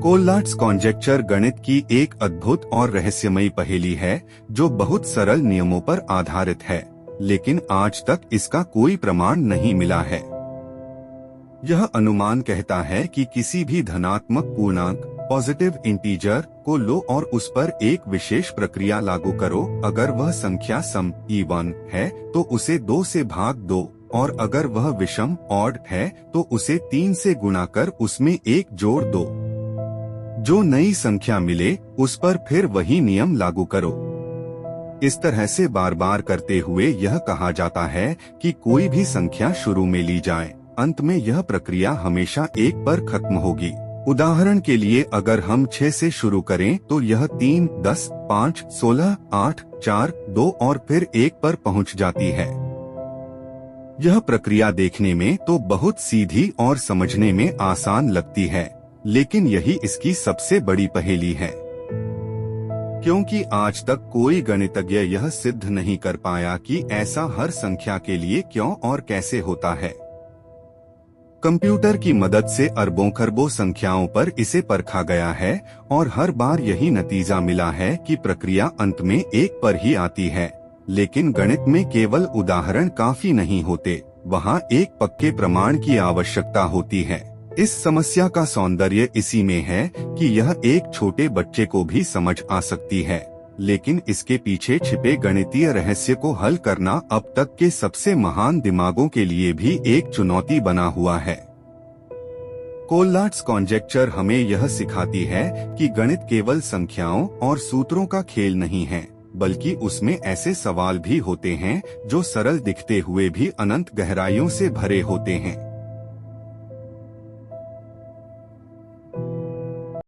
कोललाट्स कॉन्जेक्चर गणित की एक अद्भुत और रहस्यमयी पहेली है जो बहुत सरल नियमों पर आधारित है, लेकिन आज तक इसका कोई प्रमाण नहीं मिला है। यह अनुमान कहता है कि किसी भी धनात्मक पूर्णांक पॉजिटिव इंटीजर को लो और उस पर एक विशेष प्रक्रिया लागू करो। अगर वह संख्या सम इवन है तो उसे 2 से भाग दो, और अगर वह विषम ऑड है तो उसे 3 से गुणा कर उसमें 1 जोड़ दो। जो नई संख्या मिले उस पर फिर वही नियम लागू करो। इस तरह से बार बार करते हुए यह कहा जाता है कि कोई भी संख्या शुरू में ली जाए, अंत में यह प्रक्रिया हमेशा 1 पर खत्म होगी। उदाहरण के लिए अगर हम 6 से शुरू करें तो यह 3, 10, 5, 16, 8, 4, 2 और फिर 1 पर पहुंच जाती है। यह प्रक्रिया देखने में तो बहुत सीधी और समझने में आसान लगती है, लेकिन यही इसकी सबसे बड़ी पहेली है, क्योंकि आज तक कोई गणितज्ञ यह सिद्ध नहीं कर पाया कि ऐसा हर संख्या के लिए क्यों और कैसे होता है। कंप्यूटर की मदद से अरबों खरबों संख्याओं पर इसे परखा गया है और हर बार यही नतीजा मिला है कि प्रक्रिया अंत में 1 पर ही आती है। लेकिन गणित में केवल उदाहरण काफी नहीं होते, वहाँ एक पक्के प्रमाण की आवश्यकता होती है। इस समस्या का सौंदर्य इसी में है कि यह एक छोटे बच्चे को भी समझ आ सकती है, लेकिन इसके पीछे छिपे गणितीय रहस्य को हल करना अब तक के सबसे महान दिमागों के लिए भी एक चुनौती बना हुआ है। कोललाट्स कॉन्जेक्चर हमें यह सिखाती है कि गणित केवल संख्याओं और सूत्रों का खेल नहीं है, बल्कि उसमें ऐसे सवाल भी होते हैं जो सरल दिखते हुए भी अनंत गहराइयों से भरे होते हैं।